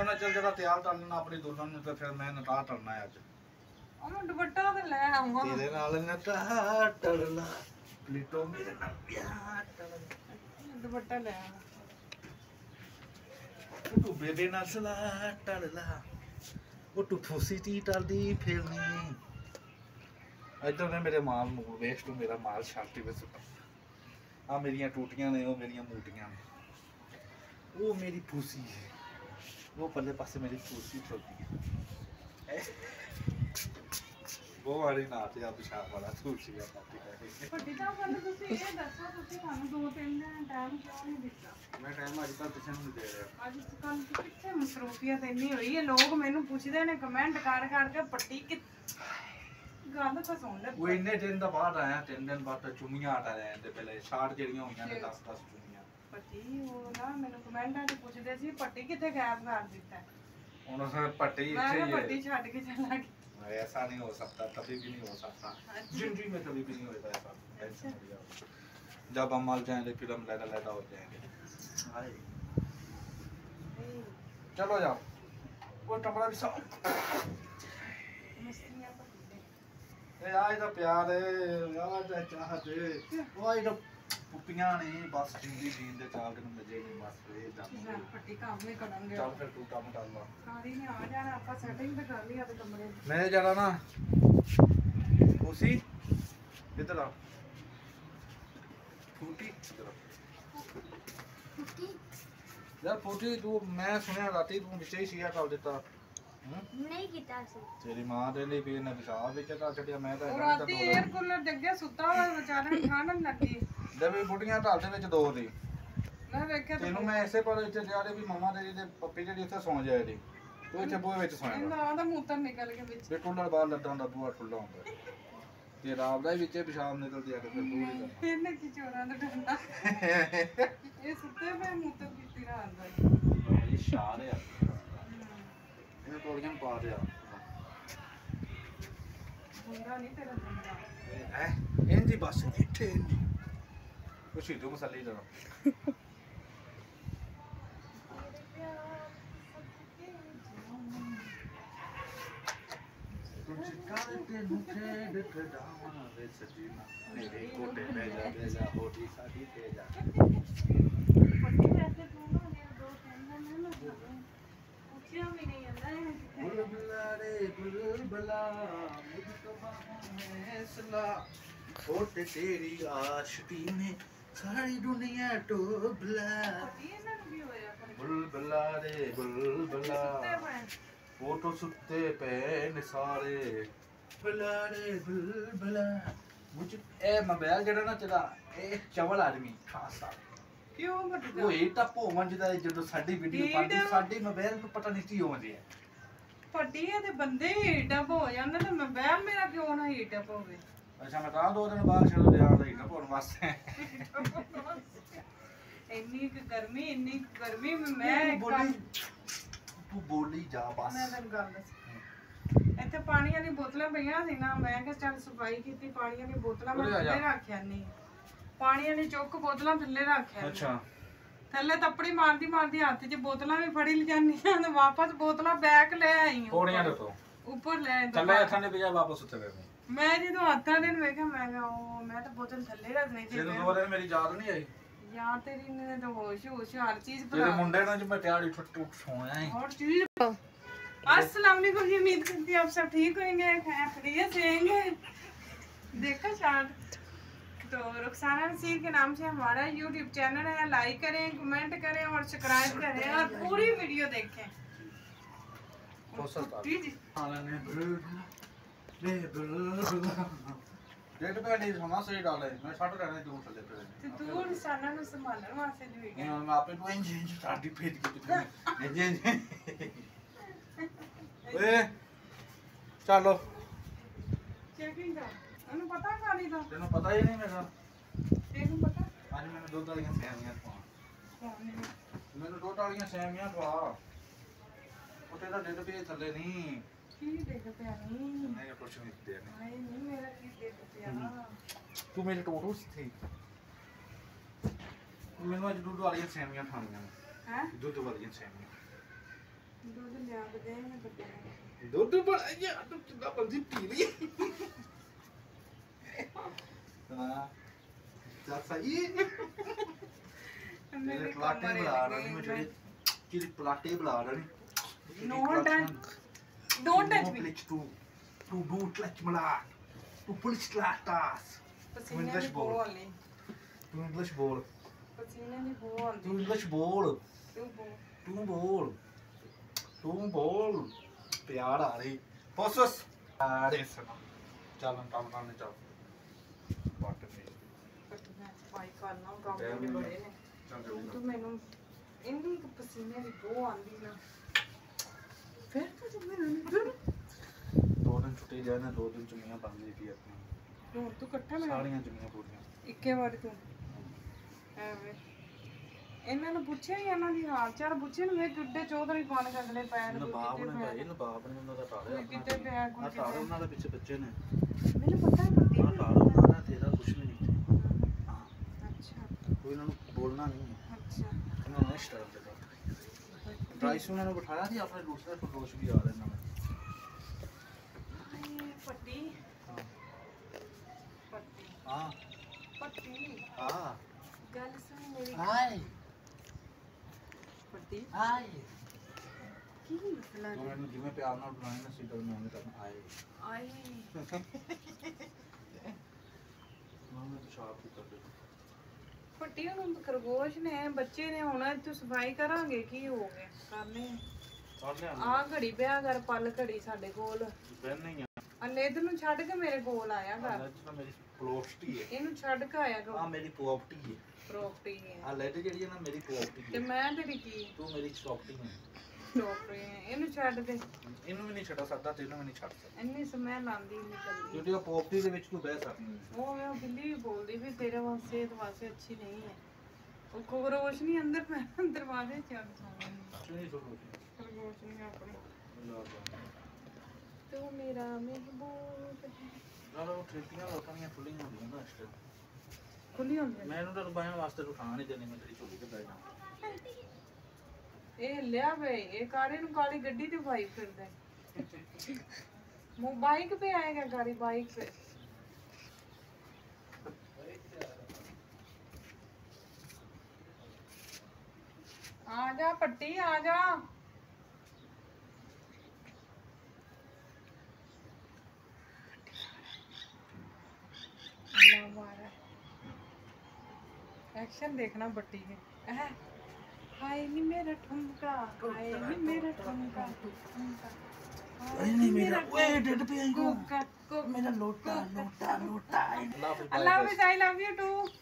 ना चल जरा तैयार कर लेना अपनी दुल्हन ने तो फिर मैं निकाह करना है आज ਉਹ ਦੁਪੱਟਾ ਤੇ ਲੈ ਆਵਾਂ तेरे नाल निकाह टलना प्लीटो मेरे नाल प्यार टलना ਦੁਪੱਟਾ ਲੈ ਆਵਾਂ तू बेबे नाल सला टलना वो तू फुसी ती टलदी फिरनी इधर ने मेरे माल मूल वेस्ट तू मेरा माल शांति में सुता आ मेरियां टूटियां ने वो मेरियां मूटियां ने वो मेरी फूसी है वो पल्ले पासे मेरी फूसी चलती है वो वाली ना ते आप शाम वाला फूसी है पार्टी ਵੱਡੀ ਤਾਂ ਗੱਲ ਤੁਸੀਂ ਇਹ ਦੱਸੋ ਤੁਸੀਂ ਸਾਨੂੰ 2-3 ਦਿਨ ਟਾਈਮ ਕਿਉਂ ਨਹੀਂ ਦਿੱਤਾ मैं टाइम आज कल किसी नहीं दे रहा ਅੱਜ ਕੱਲ ਕਿੱਥੇ ਮਸਰੂਫੀਅਤ ਇੰਨੀ ਹੋਈ ਹੈ ਲੋਕ ਮੈਨੂੰ ਪੁੱਛਦੇ ਨੇ ਕਮੈਂਟ ਕਰ ਕਰਕੇ ਪੱਟੀ ਕਿ ਗੱਲ ਤਾਂ ਸੁਣ ਲੈ वो इन्ने दिन दा बाद आया 3 दिन बाद चुमियां हटा रहे हैं ते पहले 60 ਜਿਹੜੀਆਂ ਹੋਈਆਂ ਨੇ 10 ਚੁਮੀਆਂ ਪੱਟੀ ਉਹ ਨਾ ਮੈਨੂੰ ਕਮੈਂਟਾਂ 'ਚ ਪੁੱਛਦੇ ਸੀ ਪੱਟੀ ਕਿੱਥੇ ਗਾਇਬ ਕਰ ਦਿੱਤਾ ਹੁਣ ਉਸ ਪੱਟੀ ਮੈਂ ਇੱਥੇ ਕਿਹਾ ਹੀ ਪੱਟੀ ਛੱਡ ਕੇ ਚਲਾ ਗਿਆ ऐसा नहीं हो सकता कभी भी नहीं हो सकता जिंदगी में कभी भी नहीं होगा ऐसा ऐसा नहीं होगा। जब हम मर जाएंगे फिर हम लैदा लैदा हो जाएंगे हाय चलो जाओ वो टमड़ा भी सब ਮਸਤੀਆਂ ਪੱਟੀ ए आज दा प्यार है यार दा चाहत है वो आज दा पुपियां नहीं बस जिंदगी जीन दे चाल दिन मजे नहीं बस वे ਚੱਲ जाम ਪੱਟੀ ਕੰਮ ਹੀ ਕਰਾਂਗੇ चल फिर तू काम कर ला ਸਾਰੀ ਨੇ ਆ ਜਾਣਾ ਆਪਾਂ ਸੈਟਿੰਗ ਤੇ ਕਰ ਲਈ ਆ ਤੇ ਕਮਰੇ ਦੀ मैं जाना ना उसी इधर आ फूटी इधर फुटी यार फूटी तू मैं सुनया राती तू विषय सीया कर देता नहीं कीता सी तेरी मां दे ਲਈ ਵੀ ਇਹਨੇ ਪਿਸ਼ਾਬ ਵਿੱਚ ਕਰ ਛੱਡਿਆ ਮੈਂ ਤਾਂ ਉਹ ਰਾਤੀ 에ਅਰ ਕੂਲਰ ਜੱਗੇ ਸੁੱਤਾ ਹੋਇਆ ਵਿਚਾਰੇ ਨੂੰ ਠੰਡ ਲੱਗੀ ਜਦ ਬੁੱਢੀਆਂ ਢਾਲ ਦੇ ਵਿੱਚ ਦੋ ਦੀ ਮੈਂ ਵੇਖਿਆ ਤੇ ਤੈਨੂੰ ਮੈਂ ਐਸੇ ਪਰ ਇੱਥੇ ਜਿਹੜੇ ਵੀ ਮਮਾ ਤੇਰੀ ਦੇ ਪੱਪੀ ਜਿਹੜੀ ਉੱਥੇ ਸੌਂ ਜਾਏ ਦੀ ਤੂੰ ਇੱਥੇ ਬੂਹੇ ਵਿੱਚ ਸੌਂਦਾ ਇਹਦਾ ਆਦਾ ਮੂਤਰ ਨਿਕਲ ਕੇ ਵਿੱਚ ਵੀ ਟੁੱਲਣ ਬਾਹਰ ਲੱਡਾਂ ਦਾ ਬੂਹਾ ਖੁੱਲਾ ਹੁੰਦਾ ਤੇ ਰਾਤ ਦਾ ਹੀ ਵਿੱਚੇ ਪਿਸ਼ਾਬ ਨਿਕਲਦੀ ਆ ਤੇ ਫਿਰ ਤੂੰ ਹੀ ਕਰ ਇਹਨੇ ਕੀ ਚੋਰਾਂ ਦਾ ਡੰਡਾ ਇਹ ਸੁੱਤੇ ਪਏ ਮੂਤਰ ਪੀਤੀ ਰਾਤ ਦਾ ਇਹ ਸ਼ਾਰ ਆ ਇਹਨੂੰ ਤੋੜੀਆਂ ਪਾ ਦਿਆ ਹੁੰਦਾ ਨਹੀਂ ਤੇਰਾ ਡੰਡਾ ਹੈ ਇਹਦੀ ਬਸ ਇੱਥੇ ਕੁਛ ਹੀ ਤੂੰ ਮਸਲੀ ਜਰਾ ਕੁਝ ਕਰਦੇ ਨੂੰ ਖੇਡ ਕਢਾਵਾਂ ਵੇ ਸਜੀਨਾ ਮੇਰੇ ਕੋਟੇ ਬਹਿ ਜਾ ਹੋਠੀ ਸਾਡੀ ਤੇ ਜਾ ਪੱਟੀ ਵੈਸੇ ਤੂੰ ਨਾ ਨੇ 2-3 ਦਿਨ ਨਾ ਪੁੱਛਿਆ ਵੀ ਨਹੀਂ ਜਾਂਦਾ ਇਹ ਬੁਲਬੁਲਾ ਰੇ ਬੁਲਬੁਲਾ ਮੁਝਕੋ ਬਾਹੋਂ में सला होठ तेरी आशिकी में सारी दुनिया डूबला ਪੱਟੀ ਇਹਨਾਂ ਨੂੰ ਵੀ ਹੋਇਆ ਪਰ बुलबुला रे बुलबुला ਸੁੱਤੇ ਪਏ फोटो सुत्ते पे ने सारे बुलबुला रे बुलबुला मुझे ए मोबाइल जड़ा ना चला ए चवल आदमी खासा ਕਿਉਂ ਵੱਡੀ ਉਹ ਇਹ ਤਾਂ ਭੋਵਨ ਜਿਹਦਾ ਜਦੋਂ ਸਾਡੀ ਵੀਡੀਓ ਪਾਉਂਦੀ ਸਾਡੇ ਮੋਬਾਈਲ ਨੂੰ ਪਤਾ ਨਹੀਂ ਕੀ ਹੋਉਂਦੀ ਹੈ ਪੱਟੀ ਹੈ ਤੇ ਬੰਦੇ ਹੀਟ ਅਪ ਹੋ ਜਾਂਦੇ ਤੇ ਮੋਬਾਈਲ ਮੇਰਾ ਕਿਉਂ ਨਾ ਹੀਟ ਅਪ ਹੋਵੇ ਅੱਛਾ ਮੈਂ ਤਾਂ 2 ਦਿਨ ਬਾਅਦ ਛੱਡ ਦਿਆ ਰਹੀ ਨਾ ਭੋਣ ਵਾਸਤੇ ਇੰਨੀ ਕੁ ਗਰਮੀ ਮੈਂ ਤੂੰ ਬੋਲੀ ਜਾ ਬਸ ਮੈਂ ਤੈਨੂੰ ਗੱਲ ਦੱਸ ਇੱਥੇ ਪਾਣੀਆਂ ਦੀ ਬੋਤਲਾਂ ਪਈਆਂ ਸੀ ਨਾ ਮੈਂ ਕਿਹਾ ਚੱਲ ਸਫਾਈ ਕੀਤੀ ਪਾਣੀਆਂ ਦੀ ਬੋਤਲਾਂ ਮੈਂ ਥੱਲੇ ਰੱਖਿਆ ਨਹੀਂ ਪਾਣੀਆਂ ਦੀ ਚੁੱਕ ਬੋਤਲਾਂ ਥੱਲੇ ਰੱਖਿਆ ਅੱਛਾ ਥੱਲੇ ਤੱਪੜੀ ਮਾਰਦੀ ਹੱਥ 'ਚ ਬੋਤਲਾਂ ਵੀ ਫੜੀ ਲ ਜਾਂਦੀਆਂ ਤੇ ਵਾਪਸ ਬੋਤਲਾਂ ਬੈਕ ਲੈ ਆਈ ਥੋੜੀਆਂ ਦੇਖੋ ਉੱਪਰ ਲੈ ਚੱਲੇ ਇੱਥਾਂ ਦੇ ਪਿਆ ਵਾਪਸ ਉੱਤੇ ਗਏ ਮੈਂ ਜਦੋਂ ਹੱਥਾਂ ਦੇ ਵੇਖਿਆ ਮੈਂ ਕਿਹਾ ਉਹ ਮੈਂ ਤਾਂ ਬੋਤਲ ਥੱਲੇ ਰੱਖਣੀ ਸੀ ਜਦੋਂ 2 ਦਿਨ ਮੇਰੀ ਯਾਦ ਨਹੀਂ ਆਈ ਯਾਰ ਤੇਰੀ ਨੇ ਤਾਂ ਹੋਸ਼ ਹਰ ਚੀਜ਼ ਤੇਰੇ ਭੁਲਾ ਮੁੰਡੇ ਨਾਲ ਮੈਂ ਟਿਆੜੀ ਟੁੱਟ ਸੋਇਆ ਹੀ और चीज अस्सलाम वालेकुम जी उम्मीद करती हूँ आप सब ठीक होंगे खैरियत से होंगे देखो शायद तो रुखसाना नसीर के नाम से हमारा YouTube चैनल है लाइक करें कमेंट करें और सब्सक्राइब करें और पूरी वीडियो देखें जी जी डेट पे नहीं होना सही डाले मैं छट रहने दूर चले पे ਤੇ ਤੂੰ ਰਸਾਨਾ ਨੂੰ ਸੰਭਾਲਣ ਵਾਸਤੇ ਜੁਈ ਗਿਆ मैं आपे को इंज इंज साडी फेज के इंज ओए चलो ਚੈਕਿੰਗ ਦਾ ਉਹਨੂੰ ਪਤਾ ਕਾਲੀ ਦਾ तेन पता ही नहीं मेरा ਤੈਨੂੰ ਪਤਾ आज मैंने 2 डालियां सेवियां खवा मैंने 2 डालियां सेवियां खवा ਉਹ ਤੇਰਾ ਡੇਟ पे थल्ले नहीं ਕੀ ਦੇਖ ਪਿਆ ਨਹੀਂ नहीं कुछ नहीं दे ਹਾਏ ਨਹੀਂ ਮੇਰਾ ਕੀ ਦੇਖ ਪਿਆ तू मेरे टोटो थी मैंने आज दूध वाली सेवियां खानियां ਹੈ दूध वाली सेवियां दूध लिया के दे मैं बच्चे ਦੁੱਧ ਬੜਾ ਯਾਰ ਤੂੰ ਕਿੰਨਾ ਮਰਜ਼ੀ ਪੀ ਲਈ ਹਾਂ ਚੱਲ ਸਹੀ ਮੇਰੇ ਪਲਾਟੇ ਬੁਲਾ ਰਹੀ ਮੈਂ ਜਿਹੜੀ ਪਲਾਟੇ ਬੁਲਾ ਰਹੀ No touch. Don't touch me. Tu don't touch me lah. Tu pulis latas. पसीने English की bowl. बोल नहीं Tu English bowl. पसीने की बोल Tu English bowl. तू बोल Tu bowl. Tu bowl. ਪਿਆਰ ਆ ਰਹੀ ਪੋਸਸ ਆਰੇ ਸਨਾ ਚੱਲ ਕੰਮ ਕਰਨੇ ਚੱਲ ਵਾਟ ਮੇ मैं सफाई करना काम बड़े बड़े ने ਚੱਲ तू ਜਾਊਗਾ मैनू इन्नी पसीने की बो आंदी ना फिर तो तुम मैनू फिर 2 ਦਿਨ ਛੁੱਟੀ ਜਾਏ ਨਾ 2 ਦਿਨ ਚੁੰਨੀਆਂ ਬੰਦ ਲਈ ਪੀ ਆਪਣੀ ਹੁਣ ਤੂੰ ਇਕੱਠਾ ਮੈਂ ਸਾਰੀਆਂ ਚੁੰਨੀਆਂ ਪੂਰੀਆਂ ਇੱਕੇ ਵਾਰ ਤੂੰ ਐਵੇਂ ਇਹਨਾਂ ਨੂੰ ਪੁੱਛਿਆ ਹੀ ਇਹਨਾਂ ਦੀ ਹਾਲ ਚਾਲ ਪੁੱਛੇ ਨੂੰ ਇਹ ਕਿੱਡੇ ਚੌਧਰੀ ਪਾਣ ਕੱਢਲੇ ਪੈਰ ਨਵਾਬ ਨੇ ਭਾਈ ਨਵਾਬ ਨੇ ਉਹਨਾਂ ਦਾ ਕੋਈ ਟਾੜਿਆ ਕਿਤੇ ਪਿਆ ਕੋਈ ਆ ਟਾੜ ਉਹਨਾਂ ਦੇ ਪਿੱਛੇ ਬੱਚੇ ਨੇ ਮੈਨੂੰ ਪਤਾ ਹੈ ਪੱਤੀ ਆ ਟਾੜ ਉਹਨਾਂ ਦਾ ਤੇਰਾ ਕੁਛ ਵੀ ਨਹੀਂ ਹਾਂ ਅੱਛਾ ਕੋਈ ਇਹਨਾਂ ਨੂੰ ਬੋਲਣਾ ਨਹੀਂ ਹੈ ਅੱਛਾ ਇਹਨਾਂ ਨੇ ਸਟਾਰਟ ਦਿੱਤਾ ਪ੍ਰਾਈਸ ਉਹਨਾਂ ਨੂੰ ਬਿਠਾਇਆ ਸੀ ਆਪਣੇ ਦੂਸਰੇ ਫਰਦੋਸ਼ ਵੀ ਆ ਰਹੇ ਨਾਲ ਆਏ ਪੱਟੀ ਹਾਂ ਪੱਟੀ ਹਾਂ ਪੱਟੀ ਹਾਂ ਗੱਲ ਸੁਣ ਮੇਰੀ ਹਾਏ ਪੱਟੀ ਹਾਏ ਕੀ ਮਸਲਾ ਤੂੰ ਮੈਨੂੰ ਜਿਵੇਂ ਪਿਆਰ ਨਾਲ ਬੁਲਾਇਆ ਨਾ ਸਿੱਧਾ ਮੈਂ ਉਹਨੇ ਕਰਨਾ ਆਏ ਆਏ ਮੈਂ ਪਿਸ਼ਾਬ ਵੀ ਕਰ ਦੇ ਪੱਟੀ ਹੁਣ ਖਰਗੋਸ਼ ਨੇ ਬੱਚੇ ਨੇ ਹੁਣ ਤੂੰ ਸਫਾਈ ਕਰਾਂਗੇ ਕੀ ਹੋ ਗਿਆ ਕਰਨੇ ਕਰ ਲਿਆ ਆ ਘੜੀ ਪਿਆ ਕਰ ਪਲ ਘੜੀ ਸਾਡੇ ਕੋਲ ਬੈਨ ਨਹੀਂ ਆ ਨਿੱਧ ਨੂੰ ਛੱਡ ਕੇ ਮੇਰੇ ਕੋਲ ਆਇਆ ਆ ਕਰ ਲੈਟ ਤਾਂ ਮੇਰੀ ਪ੍ਰੋਪਰਟੀ ਹੈ ਇਹਨੂੰ ਛੱਡ ਕੇ ਆਇਆ ਆ ਕਰ ਮੇਰੀ ਪ੍ਰੋਪਰਟੀ ਹੈ ਪ੍ਰੋਪਰਟੀ ਹੈ ਆ ਲੈਟ ਜਿਹੜੀ ਹੈ ਨਾ ਮੇਰੀ ਪ੍ਰੋਪਰਟੀ ਤੇ ਹੈ ਮੈਂ ਤੇਰੀ ਕੀ ਤੂੰ ਮੇਰੀ ਪ੍ਰੋਪਰਟੀ ਹੈ ਪ੍ਰੋਪਰਟੀ ਹੈ ਇਹਨੂੰ ਛੱਡ ਦੇ ਇਹਨੂੰ ਵੀ ਨਹੀਂ ਛੱਡ ਸਕਦਾ ਤੈਨੂੰ ਵੀ ਨਹੀਂ ਛੱਡ ਸਕਦਾ ਇੰਨੀ ਸਮੈਲ ਆਂਦੀ ਨਿਕਲਦੀ ਕਿਉਂਕਿ ਉਹ ਪ੍ਰੋਪਰਟੀ ਦੇ ਵਿੱਚ ਤੂੰ ਬਹਿ ਸਕਦੀ ਹੈ ਉਹ ਬਿੱਲੀ ਵੀ ਬੋਲਦੀ ਵੀ ਤੇਰੇ ਵਾਸਤੇ ਸਿਹਤ ਵਾਸਤੇ ਅੱਛੀ ਨਹੀਂ ਹੈ ਉਹ ਖਰਗੋਸ਼ ਨਹੀਂ ਅੰਦਰ ਮੈਂ ਦਰਵਾਜ਼ੇ ਚ ਚੁਣੀ ਸੁਣੋ ਖਰਗੋਸ਼ ਨਹੀਂ ਆਪਣੇ ਤੂੰ ਮੇਰਾ ਮਹਿਬੂਬ ਹੈ ਨਾਲ ਉਹ ਠੇਕੀਆਂ ਲੋਕਾਂ ਦੀਆਂ ਖੁੱਲੀਆਂ ਹੁੰਦੀਆਂ ਨਾ ਇਸ ਟਾਈਮ ਖੁੱਲੀ ਹੁੰਦੀ ਮੈਂ ਇਹਨੂੰ ਤਾਂ ਬਾਹਾਂ ਵਾਸਤੇ ਉਠਾਣ ਨਹੀਂ ਦੇਣੀ ਮੈਂ ਤੇਰੀ ਝੋਲੀ ਤੇ ਬਹਿ ਜਾਣਾ ਇਹ ਲਿਆ ਵੇ ਇਹ ਕਾਲੇ ਨੂੰ ਕਾਲੀ ਗੱਡੀ ਤੇ ਭਾਈ ਫਿਰਦਾ ਮੋ ਬਾਈਕ पे आएगा गाड़ी बाइक पे आजा पट्टी आजा एक्शन देखना बट्टी के हाय नी मेरा ठुमका हाय नी मेरा ठुमका ठुमका नहीं नहीं मेरा ओए डेड पे आई कोका मेरा लोटा लोटा लोटा I love it. I love you too.